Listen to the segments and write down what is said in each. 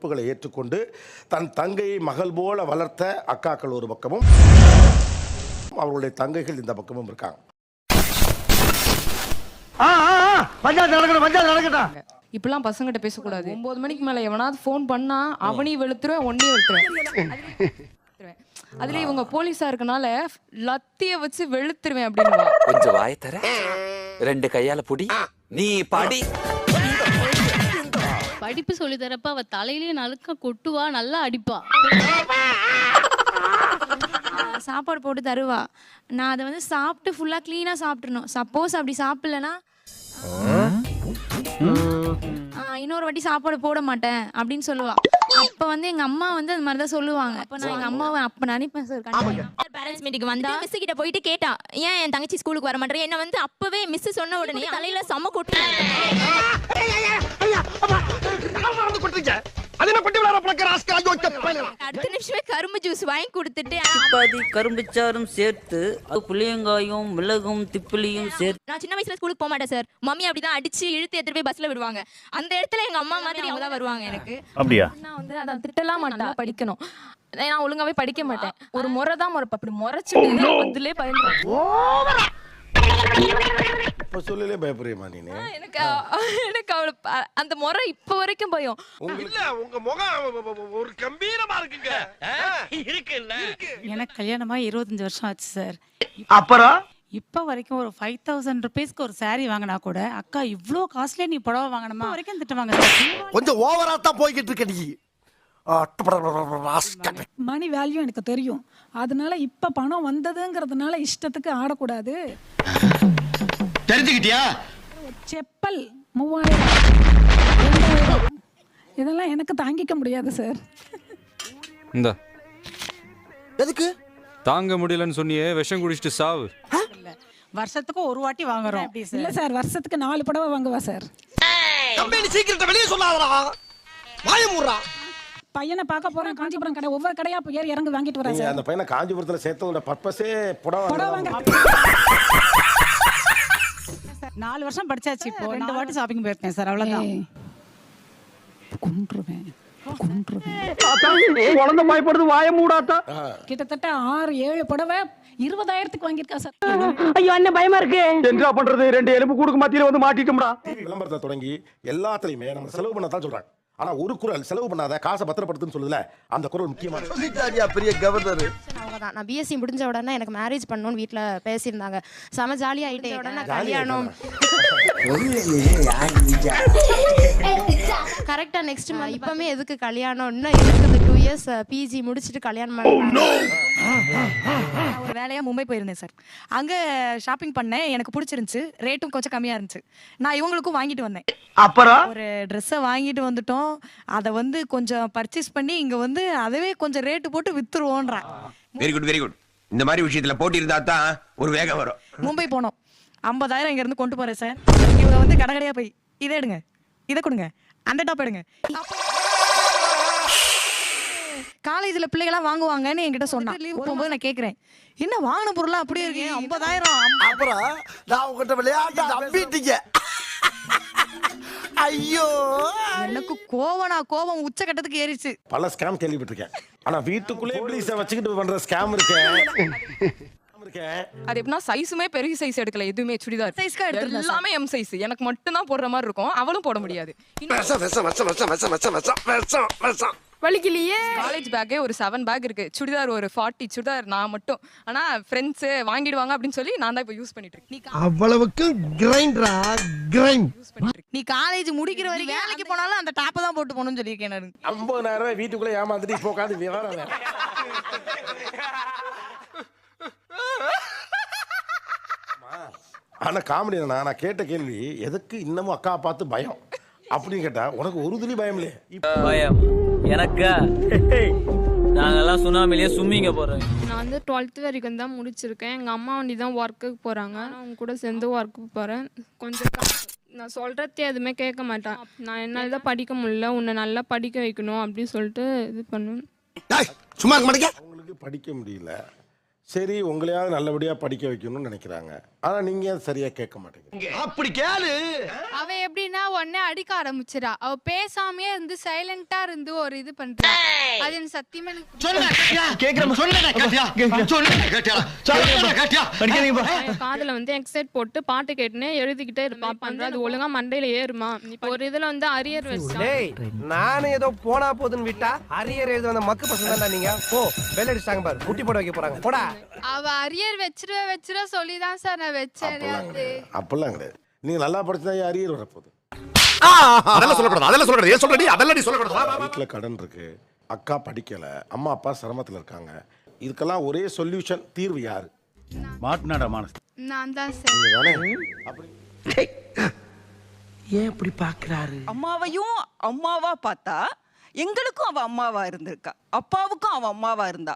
பொறுப்புகளை ஏற்றுக்கொண்டு தன் தங்கையை மகள் போல வளர்த்த அக்காக்கள் ஒரு பக்கமும், அவர்களுடைய தங்கைகள் இந்த பக்கமும் இருக்காங்க. இப்பெல்லாம் பசங்கிட்ட பேசக்கூடாது. 9 மணிக்கு மேல எவனாவது ஃபோன் பண்ணா அவனையும் வெளுத்துருவேன், ஒன்னையும் வெளுத்துருவேன். அதுல இவங்க போலீஸா இருக்கனால லத்திய வச்சு வெளுத்துருவேன் அப்படின்னு. கொஞ்சம் வாய தர, 2 கையால புடி, நீ பாடி. படிப்பு சொல்லி தரப்ப அவ தலையிலேயே நலுக்க கொட்டுவா, நல்லா அடிப்பா. சாப்பாடு போட்டு தருவா, நான் அதை வந்து சாப்பிட்டு ஃபுல்லாக க்ளீனாக சாப்பிட்றணும். சப்போஸ் அப்படி சாப்பிட்லன்னா இன்னொரு வாட்டி சாப்பாடு போட மாட்டேன் அப்படின்னு சொல்லுவா. அப்போ வந்து எங்கள் அம்மா வந்து அது மாதிரி தான் சொல்லுவாங்க. அப்போ நான் எங்கள் அம்மாவை அப்போ நினைப்பேன் சார், பேரண்ட்ஸ் மீட்டிங் வந்தா மிஸ் கிட்ட போயிட்டு கேட்டா, ஏன் என் தங்கச்சி ஸ்கூலுக்கு வர மாட்டேன், என்ன வந்து அப்பவே மிஸ் சொன்ன உடனே தலையில செம்ம கொட்டு. அடுத்த நிமிஷமே கரும்பு ஜூஸ் வாங்கி கொடுத்துட்டு பாதி கரும்புச்சாரும் சேர்த்து புளியங்காயும் மிளகும் திப்பிலியும் சேர்த்து. நான் சின்ன வயசுல ஸ்கூலுக்கு போக மாட்டேன் சார். மம்மி அப்படிதான் அடிச்சு இழுத்து எடுத்துட்டு போய் பஸ்ல விடுவாங்க. அந்த இடத்துல எங்க அம்மா மாதிரி அவங்க தான் வருவாங்க எனக்கு. அப்படியா? நான் வந்து அதை திட்டலாம் மாட்டேன், படிக்கணும். நான் ஒழுங்காவே படிக்க மாட்டேன். ஒரு முறை தான் முறைப்ப, அப்படி முறைச்சிட்டு அதுலயே பயன்படுறேன். இப்ப சொல்லலே பயப்படுறியமா நீ? எனக்கு அவளை அந்த முறை இப்ப வரைக்கும் பயம். உங்க முகம் ஒரு கம்பீரமா இருக்குங்க. எனக்கு கல்யாணமா 25 வருஷம் ஆச்சு சார். அப்புறம் இப்ப வரைக்கும் ஒரு 5000 ருபீஸ்க்கு ஒரு சாரி வாங்கினா கூட, அக்கா இவ்ளோ காஸ்ட்லியா நீ புடவை வாங்கணுமா வரைக்கும் திட்டுவாங்க சார். கொஞ்சம் ஓவரா தான் போய்கிட்டு இருக்க நீ. மணி வேல்யூ எனக்கு தெரியும். அதனால இப்ப பணம் வந்ததுங்கிறதுனால இஷ்டத்துக்கு ஆடக்கூடாது. தெரிஞ்சுக்கிட்டியா? செப்பல் 3000 இதெல்லாம் எனக்கு தாங்கிக்க முடியாது சார். இந்த எதுக்கு தாங்க முடியலன்னு சொன்னியே, விஷம் குடிச்சிட்டு சாவு. வருஷத்துக்கு ஒரு வாட்டி வாங்குறோம். இல்ல சார், வருஷத்துக்கு 4 புடவை வாங்குவா சார். கம்பெனி சீக்கிரத்தை வெளியே சொல்லாதடா, வாய மூடுறா. பையனை பார்க்க போறேன் காஞ்சிபுரம் கடை, ஒவ்வொரு கடையா ஏறி இறங்கி வாங்கிட்டு வரேன் சார். அந்த பையனை காஞ்சிபுரத்துல சேர்த்தோட பர்பஸே புடவை வாங்க. 4 வருஷம் படிச்சாச்சு, இப்போ 2 வாட்டி ஷாப்பிங் போயிருக்கேன் சார், அவ்வளவுதான். கொன்றுவேன். குழந்தை பயப்படுது, வாய மூடாத்தா. கிட்டத்தட்ட 6-7 புடவை 20,000க்கு வாங்கியிருக்கா சார். ஐயோ அண்ணன் பயமா இருக்கு. என்ன பண்றது, 2 எலும்பு கூடுக்கு மத்தியில வந்து மாட்டிட்டோம்டா. டிவி விளம்பரத்தை தொடங்கி எல்லாத்துலயுமே நம்ம செலவு பண்ண தான் சொல்றாங்க. ஆனா ஒரு குரல் செலவு பண்ணாத, காசை பத்திரப்படுத்துன்னு சொல்லுதுல, அந்த குரல் முக்கியமான. பெரிய கவர்னர் அவ்வளோதான். நான் பிஎஸ்சி முடிஞ்ச உடனே எனக்கு மேரேஜ் பண்ணணும்னு வீட்டில் பேசியிருந்தாங்க. செம ஜாலியாக ஆகிட்டே உடனே கல்யாணம். கரெக்டாக நெக்ஸ்ட் மந்த். இப்போமே எதுக்கு கல்யாணம்னா, எனக்கு இந்த 2 இயர்ஸ் பிஜி முடிச்சுட்டு கல்யாணம் பண்ணேன். ஒரு வேலையா மும்பை போயிருந்தேன் சார். அங்க ஷாப்பிங் பண்ணேன், எனக்கு பிடிச்சிருந்துச்சு, ரேட்டும் கொஞ்சம் கம்மியா இருந்துச்சு. நான் இவங்களுக்கும் வாங்கிட்டு வந்தேன். அப்புறம் ஒரு ட்ரெஸ்ஸை வாங்கிட்டு வந்துட்டோம். அதை வந்து கொஞ்சம் பர்ச்சேஸ் பண்ணி இங்க வந்து அதவே கொஞ்சம் ரேட்டு போட்டு வித்துருவோன்றான். Very good very good. இந்த மாதிரி விஷயத்துல போட்டி இருந்தா தான் ஒரு வேகம் வரும். மும்பை போனோம், 50,000 இங்க இருந்து கொண்டு போறேன் சார். இவங்க வந்து கடைக்கடையா போய் இதை எடுங்க, இதை கொடுங்க, அந்த டாப் எடுங்க. காலேஜ்ல பிள்ளைகளாம் வாங்குவாங்கன்னு என்கிட்ட சொன்னா. லீவ் போகும்போது நான் கேக்குறேன், என்ன வாங்கின பொருளா அப்படியே இருக்கு, 50,000. அப்புறம் நான் உங்ககிட்ட விளையாட்டு நம்பிட்டீங்க. ஐயோ, எனக்கு கோவம் உச்சகட்டத்துக்கு ஏறிச்சு. பல ஸ்கேம் கேள்விப்பட்டிருக்கேன். ஆனா வீட்டுக்குள்ளே போலீஸை வச்சுக்கிட்டு பண்ற ஸ்கேம் இருக்கேன். அது எப்படின்னா சைஸுமே பெரிய சைஸ் எடுக்கல, எதுவுமே சுடிதார் சைஸ்க்கா எடுத்து எல்லாமே எம் சைஸ். எனக்கு மட்டும் தான் போடுற மாதிரி இருக்கும், அவளும் போட முடியாது. வலிக்கலையே. காலேஜ் பேக்கே ஒரு 7 பேக் இருக்கு, சுடிதார் ஒரு 40 சுடிதார் நான் மட்டும். ஆனா ஃப்ரெண்ட்ஸ் வாங்கிடுவாங்க அப்படின்னு சொல்லி நான் தான் இப்ப யூஸ் பண்ணிட்டு இருக்கேன். அவ்வளவுக்கு கிரைண்டரா கிரைண்ட். நீ காலேஜ் முடிக்கிற வரைக்கும் வேலைக்கு போனாலும் அந்த டாப்பை தான் போட்டு போகணும்னு சொல்லியிருக்கேன் நான். 50,000 வீட்டுக்குள்ளே ஏமாந்துட்டு இப்போ உட்காந்து விவரம். ஆனா காமெடி என்ன, நான் கேட்ட கேள்வி, எதுக்கு இன்னமும் அக்கா பார்த்து பயம் அப்படின்னு கேட்டா, உனக்கு ஒரு துளி பயம் இல்லையே? பயம் எனக்கா? நாங்கெல்லாம் சுனாமிலேயே சும்மிங்க போறோம். நான் வந்து 12th வரைக்கும் தான் முடிச்சிருக்கேன். எங்கள் அம்மா வண்டி தான் ஒர்க்குக்கு போகிறாங்க. நான் அவங்க கூட சேர்ந்து ஒர்க்குக்கு போகிறேன். கொஞ்சம் நான் சொல்கிறதே எதுவுமே கேட்க மாட்டேன். நான் என்னால் தான் படிக்க முடியல, உன்னை நல்லா படிக்க வைக்கணும் அப்படின்னு சொல்லிட்டு இது பண்ணுவேன். சும்மா இருக்க மாட்டேங்க. அவங்களுக்கு படிக்க முடியல, சரி உங்களையாவது நல்லபடியா படிக்க வைக்கணும்னு நினைக்கிறாங்க. ஆனா நீங்க ஏன் சரியா கேட்க மாட்டேங்கிறீங்க? அப்படி கேளு. அவ எப்படின்னா உடனே அடிக்க ஆரம்பிச்சிடா. அவ பேசாமே இருந்து சைலண்டா இருந்து ஒரு இது பண்றா. அது எனக்கு சத்தியமா காதுல வந்து எக்ஸைட் போட்டு பாட்டு கேட்டுனே எழுதிக்கிட்டே இருப்பா. பண்ற அது ஒழுங்கா மண்டையில ஏறுமா? இப்போ ஒரு இதுல வந்து அரியர் வச்சா. நானும் ஏதோ போனா போதுன்னு விட்டா அரியர் எழுத வந்த மக்கு பசங்க தான் நீங்க. போ பெல் அடிச்சாங்க பாரு, குட்டி போட வைக்க போறாங்க. போடா. அவ அரியர் வச்சிருவ சொல்லிதான் சார் நான் வச்சேன். அப்பெல்லாம் கிடையாது. நீங்க நல்லா படிச்சா அரியர் வரப்போகுது. அதெல்லாம் சொல்லக்கூடாது, அதெல்லாம் சொல்லக்கூடாது. ஏன் சொல்றடி? அதெல்லாம் சொல்லக்கூடாது. வீட்டுல கடன் இருக்கு, அக்கா படிக்கல, அம்மா அப்பா சிரமத்துல இருக்காங்க. இதுக்கெல்லாம் ஒரே சொல்யூஷன், தீர்வு யாரு? மாட்டுனாடா மானஸ். நான் தான் சார். நீங்க தானே? அப்படி ஏன் இப்படி பாக்குறாரு? அம்மாவையும் அம்மாவா பார்த்தா எங்களுக்கும் அவ அம்மாவா இருந்திருக்கா, அப்பாவுக்கும் அவ அம்மாவா இருந்தா.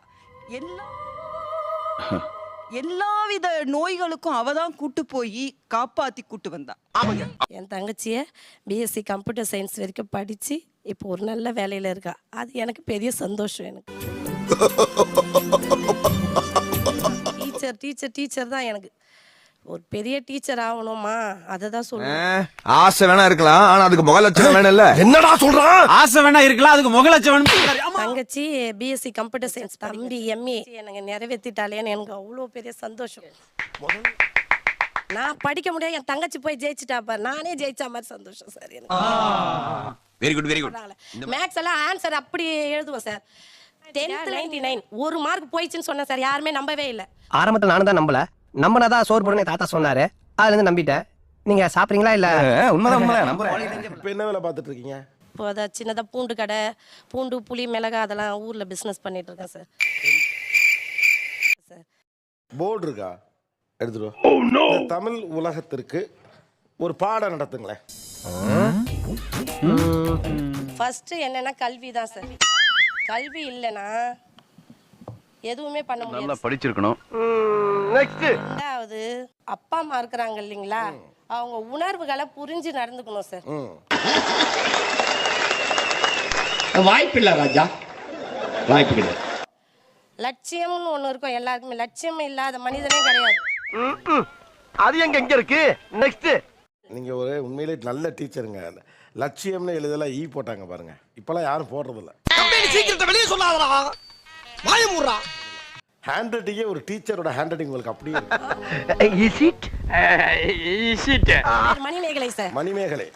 எல்லாவித நோய்களுக்கும் அவதான் கூட்டு போய் காப்பாத்தி கூட்டு வந்தா. என் தங்கச்சிய பிஎஸ்சி கம்ப்யூட்டர் சயின்ஸ் வரைக்கும் படிச்சு இப்போ ஒரு நல்ல வேலையில இருக்கா. அது எனக்கு பெரிய சந்தோஷம். எனக்கு டீச்சர் டீச்சர் டீச்சர் தான். எனக்கு ஒரு பெரிய டீச்சர் ஆகணுமா, அதை தான் சொல்லுவேன். ஆசை வேணா இருக்கலாம், ஆனா அதுக்கு முகலட்சணம் வேணும். இல்ல என்னடா சொல்றான்? ஆசை வேணா இருக்கலாம், அதுக்கு முகலட்சணம். தங்கச்சி பிஎஸ்சி கம்ப்யூட்டர் சயின்ஸ், தம்பி எம்ஏ எனக்கு நிறைவேற்றிட்டாலேன்னு எனக்கு அவ்வளோ பெரிய சந்தோஷம். நான் படிக்க முடியாது, என் தங்கச்சி போய் ஜெயிச்சுட்டா பாரு, நானே ஜெயிச்சா மாதிரி சந்தோஷம் சார் எனக்கு. Very good very good. Maths எல்லாம் ஆன்சர் அப்படி எழுதுவோம் சார். 10th 99 ஒரு மார்க் போயிடுச்சுன்னு சொன்னேன் சார், யாருமே நம்பவே இல்லை. ஆரம்பத்துல நானும் தான் நம்பல. நம்பனதான் சோறு போடுன்னு தாத்தா சொன்னாரு, அதுல இருந்து நம்பிட்டேன். நீங்க சாப்பிடுறீங்களா? இல்ல உண்மைதான் உண்மைதான் நம்புறேன். இப்ப என்ன வேலை பார்த்துட்டு இருக்கீங்க? இப்போ அதை சின்னதாக பூண்டு கடை, பூண்டு புளி மிளகா அதெல்லாம் ஊரில் பிஸ்னஸ் பண்ணிட்டு இருக்கேன் சார். போர்டு இருக்கா? எடுத்துட்டு வா. தமிழ் உலகத்திற்கு ஒரு பாடம் நடத்துங்களேன். ஃபர்ஸ்ட் என்னன்னா கல்வி தான் சார். கல்வி இல்லைன்னா எதுவுமே பண்ண முடியாது. நல்லா படிச்சிருக்கணும். நெக்ஸ்ட் ரெண்டாவது அப்பா அம்மா இருக்கிறாங்க இல்லைங்களா, அவங்க உணர்வுகளை புரிஞ்சு நடந்துக்கணும் சார். வாய்ப்பில்லை ராஜா, வாய்ப்பு கிடையாது. லட்சியம்னு ஒண்ணு இருக்கும் எல்லாருக்குமே. லட்சியம் இல்லாத மனிதனே கிடையாது. அது எங்க இருக்கு? நெக்ஸ்ட் நீங்க ஒரு உண்மையிலே நல்ல டீச்சருங்க. லட்சியம்னு எழுதல ஈ போட்டாங்க பாருங்க. இப்பெல்லாம் யாரும் போடுறது இல்ல. சீக்கிரத்தை வெளியே சொல்லாதடா, வாய மூடுறா. ஹேண்ட் ரைட்டிங்கே ஒரு டீச்சரோட ஹேண்ட் ரைட்டிங் உங்களுக்கு அப்படியே is it? Manimegalai sir. Manimekalai